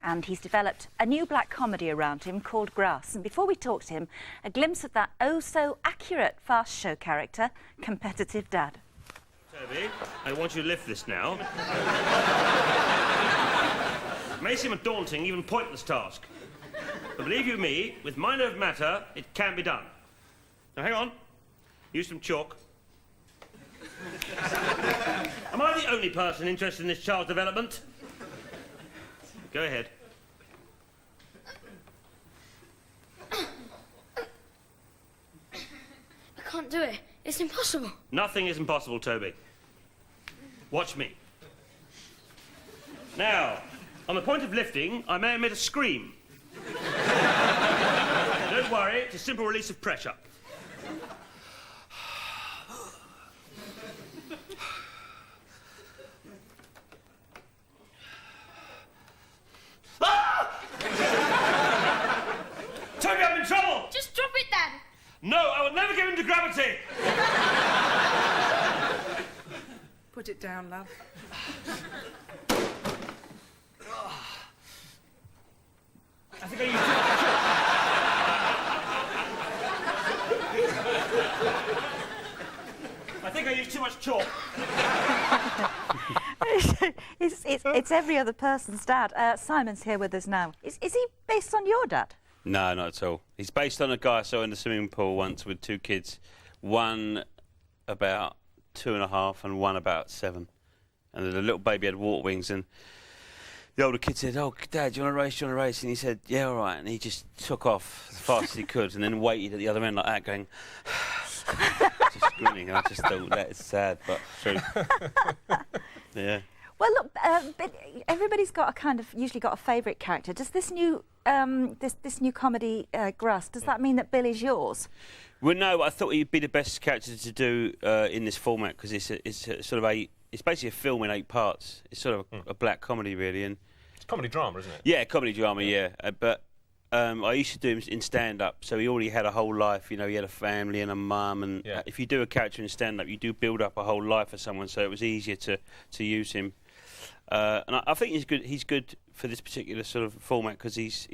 and he's developed a new black comedy around him called Grass. And before we talk to him, a glimpse of that oh-so-accurate fast show character, Competitive Dad. Toby, I want you to lift this now. It may seem a daunting, even pointless task. But believe you me, with mind over matter, it can be done. Now, hang on. Use some chalk. Am I the only person interested in this child's development? Go ahead. I can't do it. It's impossible. Nothing is impossible, Toby. Watch me. Now, on the point of lifting, I may emit a scream. Don't worry, it's a simple release of pressure. Ah! Toby, I'm in trouble! Just drop it, Dad. No, I will never give in to gravity! Put it down, love. I think I used too much chalk. I think I used too much chalk. It's every other person's dad. Simon's here with us now. Is he based on your dad? No, not at all. He's based on a guy I saw in the swimming pool once with two kids, one about 2.5 and one about 7. And the little baby had water wings, and the older kid said, "Oh, Dad, do you want to race? Do you want to race?" And he said, "Yeah, all right." And he just took off as fast as he could and then waited at the other end like that, going, just grinning. And I just thought, that is sad, but true. Yeah. Well, look, but everybody's got usually got a favourite character. Does this new this new comedy, Grass, does that mean that Bill is yours? Well, no, I thought he'd be the best character to do in this format, because it's basically a film in 8 parts. It's sort of a black comedy, really, and it's comedy drama, isn't it? Yeah, comedy drama, yeah. But I used to do him in stand-up, so he already had a whole life. You know, he had a family and a mum, and if you do a character in stand-up, you do build up a whole life for someone, so it was easier to use him. And I think he's good for this particular sort of format, because he's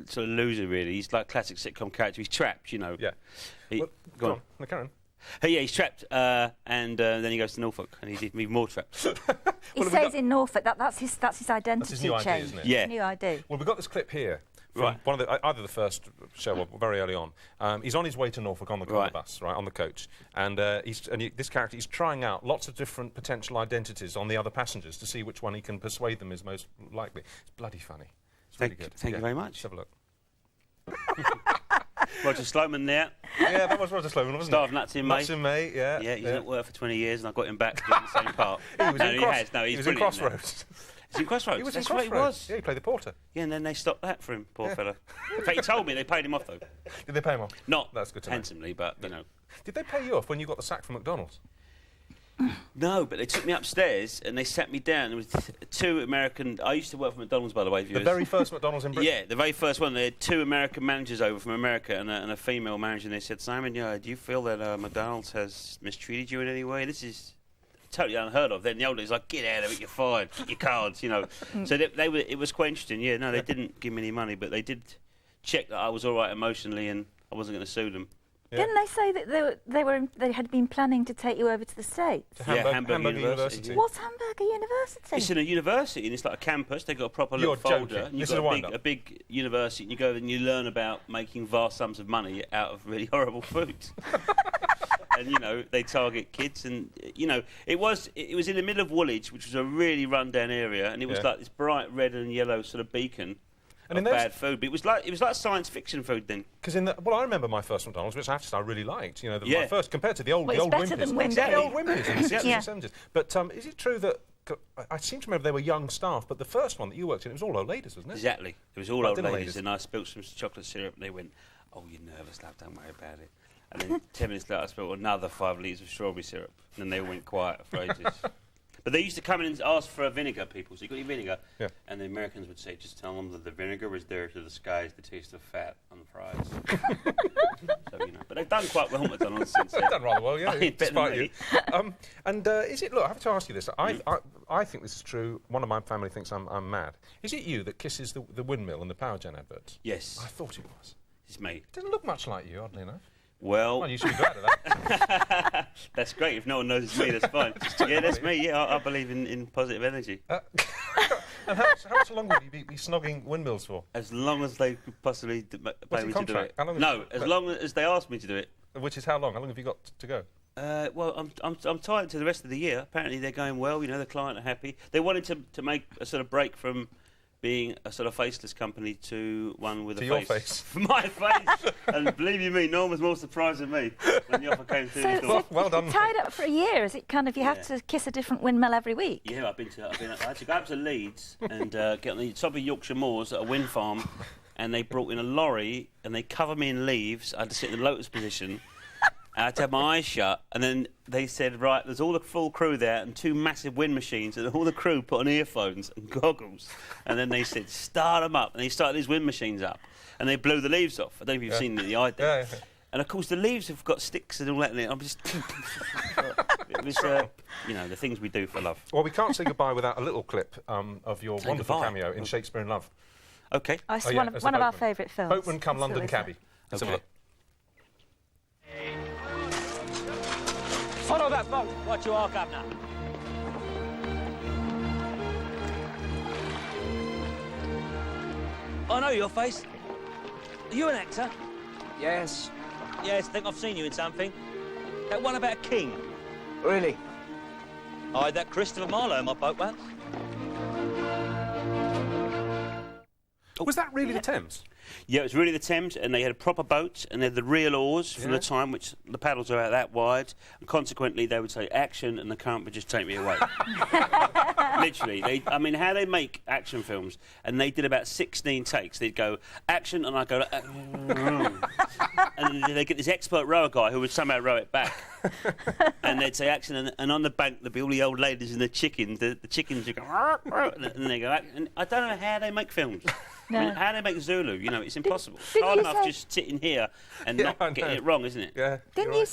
sort of loser, really. He's like classic sitcom character. He's trapped, you know. Yeah. Go on. No, Karen. Yeah, he's trapped, and then he goes to Norfolk, and he's even more trapped. He stays in Norfolk. That's his identity That's his new change. ID, isn't it? Yeah. His new ID. Well, we've got this clip here from Right. one of either the first show or very early on. He's on his way to Norfolk on the bus, right, on the coach, and this character, he's trying out lots of different potential identities on the other passengers to see which one he can persuade them is most likely. It's bloody funny. It's really good. Thank you very much. Let's have a look. Roger Sloman there. Yeah, that was Roger Sloman, wasn't Star it? of Nuts in May. Nuts in May, yeah. Yeah, he's been at work for 20 years, and I got him back to do the same part. He was in Crossroads. Is he in Crossroads? He was That's in right, Crossroads. he was. Yeah, he played the porter. Yeah, and then they stopped that for him, poor fella. In fact, he told me they paid him off, though. Did they pay him off? Not That's good to know. handsomely, but, you know. Did they pay you off when you got the sack from McDonald's? No, but they took me upstairs and they sat me down. There was 2 American... I used to work for McDonald's, by the way, viewers. The very first McDonald's in Britain? Yeah, the very first one. They had 2 American managers over from America and a female manager, and they said, "Simon, do you feel that McDonald's has mistreated you in any way? This is totally unheard of." Then the old lady's like, "Get out of it, you're fired, get your cards," you know. So they were. It was quite interesting. Yeah, no, they didn't give me any money, but they did check that I was all right emotionally and I wasn't going to sue them. Yeah. Didn't they say that they had been planning to take you over to the States? Hamburg University. What's Hamburger University? It's in a university, and it's like a campus. They've got a proper little folder. And you've got a big university, and you go and you learn about making vast sums of money out of really horrible foods. And, you know, they target kids, and, you know, it was in the middle of Woolwich, which was a really run-down area, and it was like this bright red and yellow sort of beacon. And bad food, but it was like science fiction food then. Because I remember my first McDonald's, which I have to say I really liked. You know, my first compared to the old Wimpy's. The old Wimpy's in the 60s and 70s. But is it true that I seem to remember they were young staff, but the first one that you worked in, it was all old ladies, wasn't it? Exactly, it was all old ladies, and I spilt some chocolate syrup, and they went, "Oh, you're nervous, love, don't worry about it." And then 10 minutes later, I spilt another 5 litres of strawberry syrup, and then they all went quiet for ages. But they used to come in and ask for a vinegar, people. So you got your vinegar, and the Americans would say, "Just tell them that the vinegar is there to disguise the taste of fat on the fries." So, you know, but they've done quite well, McDonald's, since then. They've done rather well, yeah. Despite you. And is it? Look, I have to ask you this. I think this is true. One of my family thinks I'm mad. Is it you that kisses the windmill in the Power Gen adverts? Yes. I thought it was. It's me. It doesn't look much like you, oddly enough. Well, You should be glad of that. that's great. If no one knows it's me, that's fine. Yeah, that's me. Yeah, I believe in positive energy. And how much longer will you be snogging windmills for? As long as they could possibly pay me to do it. How long No, as long as they ask me to do it. Which is how long? How long have you got to go? Well, I'm tied to the rest of the year. Apparently, they're going well. You know, the client are happy. They wanted to make a sort of break from being a sort of faceless company to one with a face. For My face. And believe you me, no one was more surprised than me when the offer came through. Well done. Tied up for a year. Is it kind of you have to kiss a different windmill every week? Yeah, I had to go up to Leeds and get on the top of Yorkshire Moors at a wind farm, and they brought in a lorry and they covered me in leaves. I had to sit in the lotus position. I had to have my eyes shut, and then they said, right, there's all the full crew there and 2 massive wind machines, and all the crew put on earphones and goggles, and then they said, start them up, and they started these wind machines up, and they blew the leaves off. I don't know if you've seen the idea. Yeah. And of course the leaves have got sticks and all that in it. I'm just... it was, you know, the things we do for love. Well, we can't say goodbye without a little clip of your wonderful cameo in Shakespeare in Love. OK. Oh, it's one of our favourite films. Boatman come London cabby. Let's have a look. Follow that boat. Watch you arc up now. I know your face. Are you an actor? Yes. Yes, I think I've seen you in something. That one about a king. Really? I had that Christopher Marlowe in my boat once. Was that really the Thames? Yeah, it was really the Thames, and they had a proper boat, and they had the real oars from the time, which the paddles are about that wide, and consequently they would say action, and the current would just take me away. Literally, I mean, how they make action films, and they did about 16 takes. They'd go action, and I'd go, and they get this expert rower guy who would somehow row it back, and they'd say action, and on the bank there'd be all the old ladies and the chickens. The chickens would go, and they go, and I don't know how they make films. No. I mean, how do they make Zulu? You know, it's impossible. It's hard enough just sitting here and not getting it wrong, isn't it? Yeah. Didn't you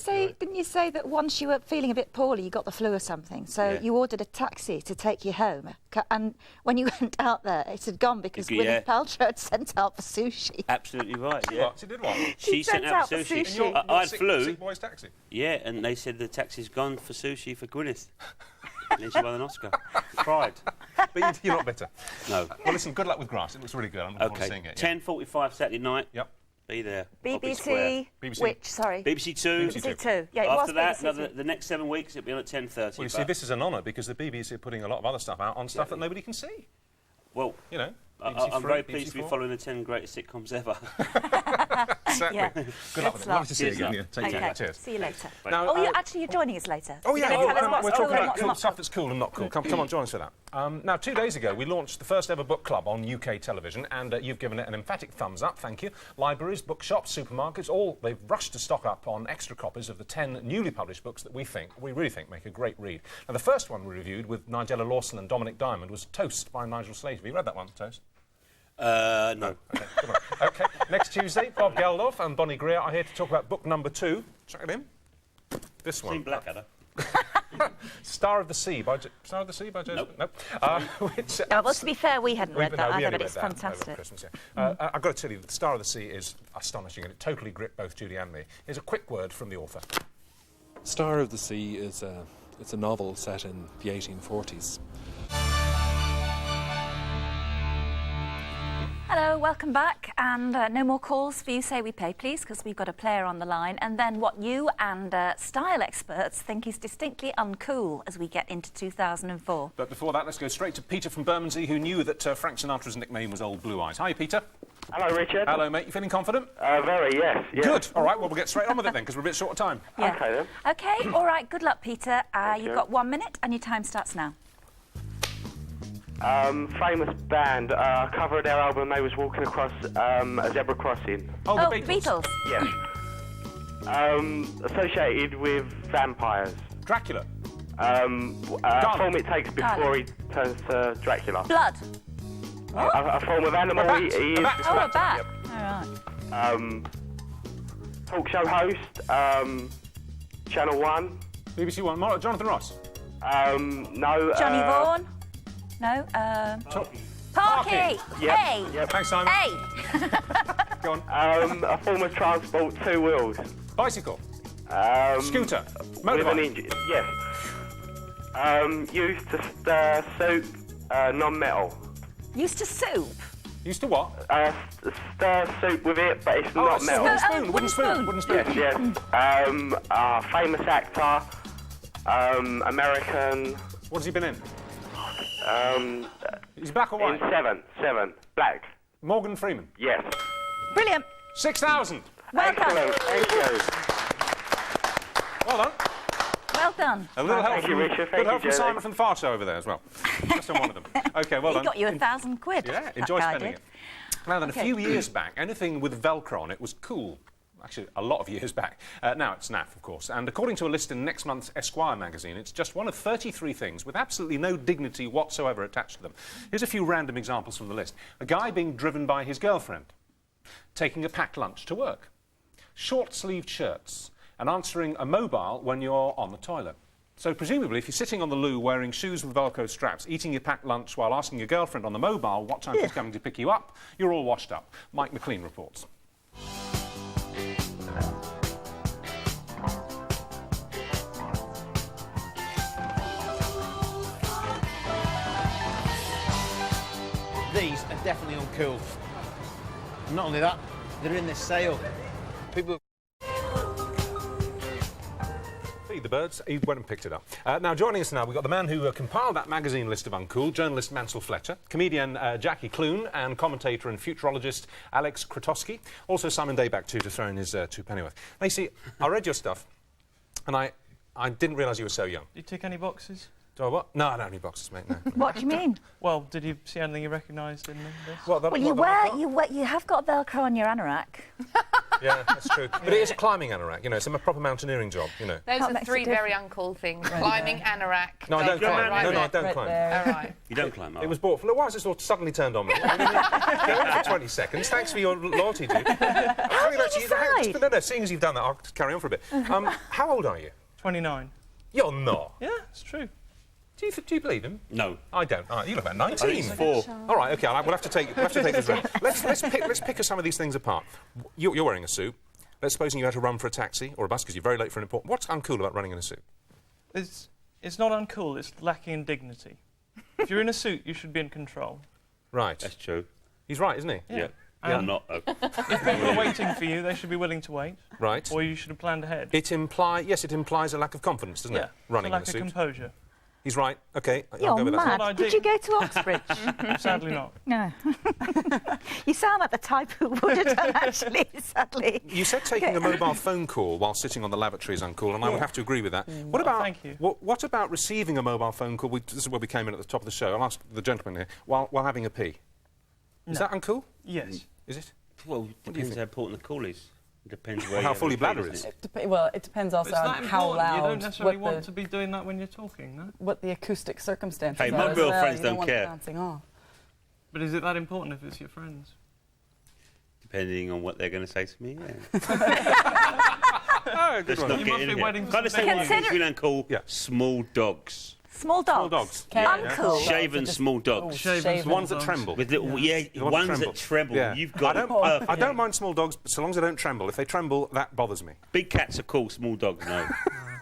say that once you were feeling a bit poorly, you got the flu or something? So you ordered a taxi to take you home, and when you went out there, it had gone because Gwyneth Paltrow had sent out for sushi. Absolutely right. Yeah. What? She did what? She sent out for sushi. I had flu. Sick boy's taxi. Yeah, and they said the taxi's gone for sushi for Gwyneth. And then she won an Oscar. Cried. But you're not bitter. No. Well, listen, good luck with Grass. It looks really good. I'm looking forward to seeing it. 10:45 Saturday night. Yep. Be there. BBC. BBC. Sorry. BBC Two. BBC Two. Yeah, it After was that, the next 7 weeks, it'll be on at 10:30. Well, you see, this is an honour because the BBC are putting a lot of other stuff out on stuff that nobody can see. Well, you know, I'm very pleased to be following the 10 greatest sitcoms ever. Exactly. Yeah. Good luck with it. Lovely to see you again. Cheers, Take care. Cheers. See you later. Now, you're joining us later. Oh, yeah, You're gonna tell us we're what's talking cool and about what's not stuff that's cool and not cool. Come on, join us for that. Now, 2 days ago, we launched the first ever book club on UK television, and you've given it an emphatic thumbs up, thank you. Libraries, bookshops, supermarkets, they've rushed to stock up on extra copies of the 10 newly published books that we really think make a great read. Now, the first one we reviewed with Nigella Lawson and Dominic Diamond was Toast by Nigel Slater. Have you read that one, Toast? No. Okay, come on. Okay, next Tuesday, Bob Geldof and Bonnie Greer are here to talk about book number 2. Check it in. This one. Seen Blackadder. Star of the Sea by Joseph. Nope. Well, to be fair, we hadn't read that either, but it's over fantastic. Christmas, yeah. I've got to tell you, the Star of the Sea is astonishing, and it totally gripped both Judy and me. Here's a quick word from the author. Star of the Sea is it's a novel set in the 1840s. Hello, welcome back, and no more calls for You Say We Pay, please, because we've got a player on the line, and then what you and style experts think is distinctly uncool as we get into 2004. But before that, let's go straight to Peter from Bermondsey, who knew that Frank Sinatra's nickname was Old Blue Eyes. Hi, Peter. Hello, Richard. Hello, mate. You feeling confident? Very, yes. Good. All right, well, we'll get straight on with it then, because we're a bit short of time. Yeah. Okay, then. OK, all right, good luck, Peter. You've you. got 1 minute, and your time starts now. Famous band, cover of their album, they was walking across a zebra crossing. Oh, the Beatles. Beatles. Yes. Associated with vampires. Dracula. Form it takes before he turns to Dracula. Blood. A form of animal. A bat. He is. Oh, a bat. Yep. All right. Talk show host. Channel 1. BBC One. Jonathan Ross. No. Johnny Vaughan? No. Parky. Yep. Hey. Yeah, thanks, Simon. Hey. Go on. A form of transport, 2 wheels. Bicycle. Scooter. With an Motorbike. engine, yes. Used to stir soup, non-metal. Used to soup. Used to what? Stir soup with it, but it's not metal. Wooden spoon. wooden spoon. Wooden spoon. Yes, yes. Famous actor, American. What has he been in? Um, He's black or in white? seven, black. Morgan Freeman. Yes. Brilliant. 6,000. Well done. Excellent. Thank you. Well done. Well done. A little help Thank you, Richard. Good Thank help you, from Judy. Simon from the Far Show over there as well. Just on one of them. OK, well He done. got you £1,000. Yeah, enjoy that guy spending did. it. Now then, Okay. a few years back, anything with Velcro on it was cool. Actually, a lot of years back. Now it's naff, of course. And according to a list in next month's Esquire magazine, it's just one of 33 things with absolutely no dignity whatsoever attached to them. Here's a few random examples from the list. A guy being driven by his girlfriend, taking a packed lunch to work, short-sleeved shirts, and answering a mobile when you're on the toilet. So presumably, if you're sitting on the loo wearing shoes with Velcro straps, eating your packed lunch while asking your girlfriend on the mobile what time she's coming to pick you up, you're all washed up. Mike McLean reports. These are definitely uncool. Not only that, they're in this sale. People. Feed the birds. He went and picked it up. Now, joining us now, we've got the man who compiled that magazine list of uncool, journalist Mansell Fletcher, comedian Jackie Clune, and commentator and futurologist Alex Krotowski. Also Simon Dayback, too, to throw in his 2 pennyworth. Now, you see, I read your stuff, and I didn't realise you were so young. Did you tick any boxes? Do I what? No, I don't have any boxes, mate, no. What do you mean? Well, did you see anything you recognised in this? Well, you have got Velcro on your anorak. Yeah, that's true. But it is a climbing anorak, you know, it's a proper mountaineering job, you know. Those are 3 very uncool things. Climbing, anorak. No, I don't climb. Right No, there. I don't climb. All right. You don't climb up. It was bought for... Why has this all suddenly turned on me? Go on for 20 seconds. Thanks for your loyalty, dude. How did you decide? No, seeing as you've done that, I'll carry on for a bit. How old are you? 29. You're not. Yeah, it's true. Do you believe him? No. I don't. You look about 19. I think he's 4. All right, OK, we'll have to take this round. Let's pick some of these things apart. You're wearing a suit. Let's suppose you had to run for a taxi or a bus because you're very late for an important... What's uncool about running in a suit? It's not uncool, it's lacking in dignity. If you're in a suit, you should be in control. Right. That's true. He's right, isn't he? Yeah. I'm not. If people are waiting for you, they should be willing to wait. Right. Or you should have planned ahead. It implies a lack of confidence, doesn't it? Running in a suit. It's a lack of composure. He's right. OK, I'll You're go with that. mad. Did you go to Oxbridge? Sadly not. No. You sound like the type who would have done, actually, sadly. You said taking a mobile phone call while sitting on the lavatory is uncool, and I would have to agree with that. What about... thank you. What about receiving a mobile phone call? This is where we came in at the top of the show. I'll ask the gentleman here. While having a pee. Is that uncool? Yes. Is it? Well, depends how important the call is. It depends where how full your bladder is. Well, it depends also on how loud. You don't necessarily want to be doing that when you're talking, no? What the acoustic circumstances Hey, are my as real well. friends You don't want it care. bouncing off. But is it that important if it's your friends? Depending on what they're going to say to me, yeah. Oh, good Let's one. not You get must in be here. waiting for Can I say something one new. thing we don't call small dogs? Small dogs. Small dogs. Uncool. Shaven small dogs. Shaven Ones that dogs. tremble. With little, ones that tremble. Yeah. You've got it I perfect. don't mind small dogs, but so long as they don't tremble. If they tremble, that bothers me. Big cats are cool, small dogs, no.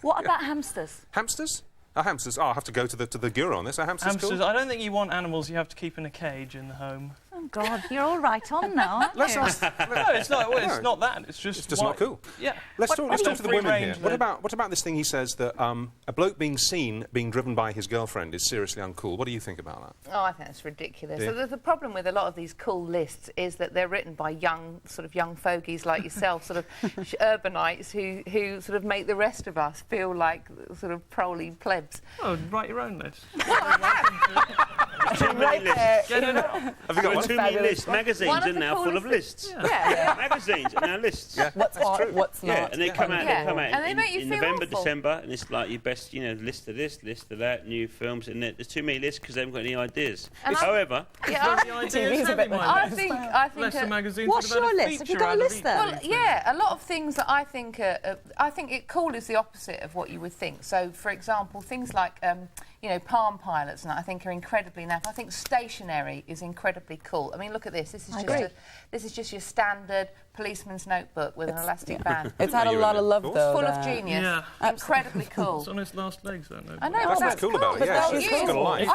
What about hamsters? Hamsters? Hamsters. Oh, I'll have to go to the Guru on this. Are hamsters Hamsters, cool? I don't think you want animals you have to keep in a cage in the home. Oh, God, you're all right on now, aren't Let's you? ask... No, it's not. Well, it's not that. It's just. It's just not cool. Yeah. Let's talk to the free women here. range, What about this thing he says that a bloke being seen being driven by his girlfriend is seriously uncool? What do you think about that? Oh, I think that's ridiculous. Yeah. So the problem with a lot of these cool lists is that they're written by young fogies like yourself, sort of urbanites who sort of make the rest of us feel like sort of proly plebs. Oh, write your own list. Too many lists. Get it out. Have you got one? Too many lists. Magazines are now full of lists. Yeah. Magazines are now lists. Yeah. What's hot, what's not. Yeah, and they come out. Yeah. They come out And they make you in feel November, awful. December, and it's like your best, list of this, list of that, new films, and there's too many lists because they haven't got any ideas. However, TV's a bit I think Lesser magazines. What's your list? Have you got a list there? Well, yeah, a lot of things that I think cool is the opposite of what you would think. So, for example, things like Palm Pilots, and I think are incredibly naff. I think stationery is incredibly cool. I mean, look at this. This is just your standard policeman's notebook with an elastic band. It's had a lot of love, though. Full of genius. Yeah. Incredibly cool. It's on its last legs, that notebook. I know. That's what's cool about it. Yeah, it's got a life.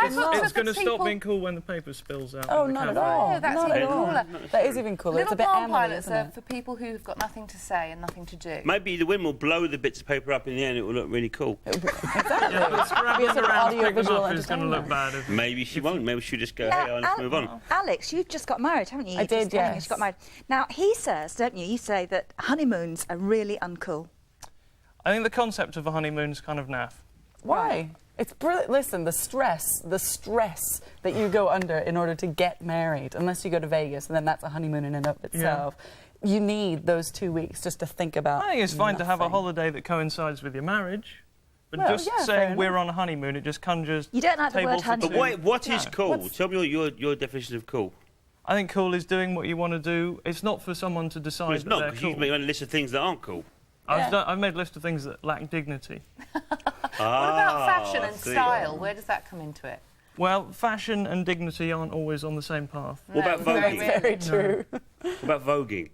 It's going to stop being cool when the paper spills out. Oh, not at all. No, that's not even at all. cooler. That is even cooler. It's a Little bit Palm Emily, Pilots isn't are it? for people who've got nothing to say and nothing to do. maybe the wind will blow the bits of paper up in the air and it will look really cool. Exactly. Scrabbling Sort of around to pick them audio-visual up is going to look entertainment. bad. Maybe she won't. Maybe she'll just go, hey, let's move on. Alex, you just got married, haven't you? I did, yes. yes. You got married. Now, he says, don't you? You say that honeymoons are really uncool. I think the concept of a honeymoon is kind of naff. Why? It's brilliant. Listen, the stress that you go under in order to get married, unless you go to Vegas, and then that's a honeymoon in and of itself. Yeah. You need those 2 weeks just to think about. I think it's fine to have a holiday that coincides with your marriage. But Well, just yeah, saying we're on a honeymoon, it just conjures. You don't like the word table for honeymoon. two. But what is cool? Tell me your definition of cool. I think cool is doing what you want to do. It's not for someone to decide. Well, it's that not, they're because cool. you've made a list of things that aren't cool. I've made a list of things that lack dignity. What about fashion and style? Where does that come into it? Well, fashion and dignity aren't always on the same path. What about voguing? Very true. What about voguing?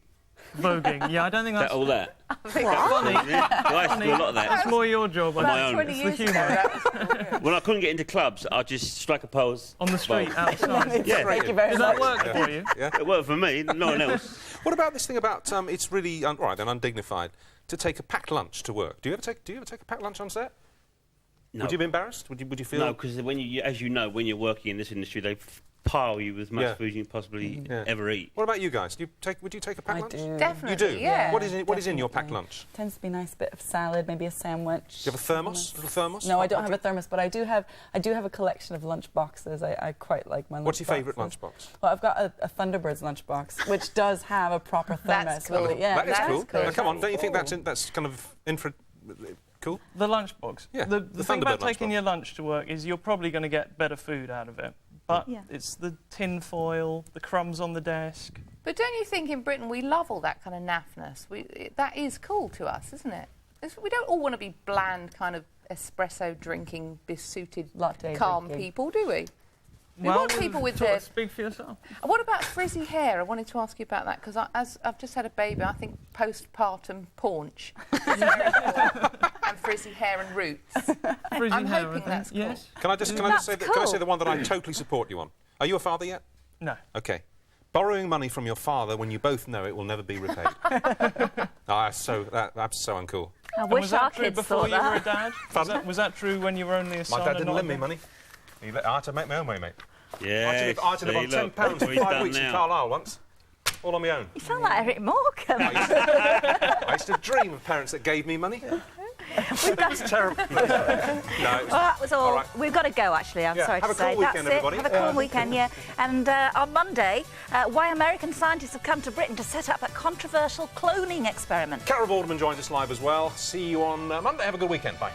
Voguing, yeah, I don't think that's All that? funny. I used to do a lot of that. That's more your job. On my own. 20 years ago, that was When I couldn't get into clubs, I'd just strike a pose. on the street outside. Yeah. Thank you very Does much. that work for you? It worked for me, no one else. What about this thing about it's really undignified to take a packed lunch to work? Do you ever take a packed lunch on set? No. Would you be embarrassed? Would you feel? No, because when as you know, when you're working in this industry, they pile you with as much food as you can possibly ever eat. What about you guys? Would you take a packed lunch? do. definitely. You do? Yeah. What is in your packed lunch? Tends to be a nice bit of salad, maybe a sandwich. Do you have a thermos? Little thermos? No, I don't have a thermos, but I do have a collection of lunch boxes. I quite like my lunch What's your favourite boxes. lunchbox? Well, I've got a Thunderbird's lunchbox, which does have a proper thermos. That's cool. With it. Yeah, that is that's cool. cool. Now, come on, don't you think Cool. that's kind of cool? The lunchbox. Yeah, The the thing about Thunderbird taking lunchbox. your lunch to work is you're probably going to get better food out of it. But Yeah. it's the tin foil, the crumbs on the desk. But don't you think in Britain we love all that kind of naffness? That is cool to us, isn't it? We don't all want to be bland, kind of espresso drinking, besuited, Latte calm drinking. people, do we? We want people with their... Speak for yourself. What about frizzy hair? I wanted to ask you about that because as I've just had a baby, I think postpartum paunch and frizzy hair and roots. Frizzy I'm hair, hoping I think. that's cool. Yes. Can I just say the one that I totally support you on? Are you a father yet? No. Okay. Borrowing money from your father when you both know it will never be repaid. That's so uncool. I And wish was our that true kids before thought you were a that. dad? Was that true when you were only a son? My dad and didn't not lend a me daughter? money. I had to make my own way, mate. Yeah. I had to live on £10 for 5 weeks in Carlisle once, all on my own. You sound like Eric Morecambe. I used to dream of parents that gave me money. It was terrible. No, Well, that was all. right. We've got to go, actually, I'm Yeah, sorry have to a cool say. weekend, That's everybody. it. Have a cool weekend, yeah. And on Monday, why American scientists have come to Britain to set up a controversial cloning experiment. Carol Vorderman joins us live as well. See you on Monday. Have a good weekend. Bye.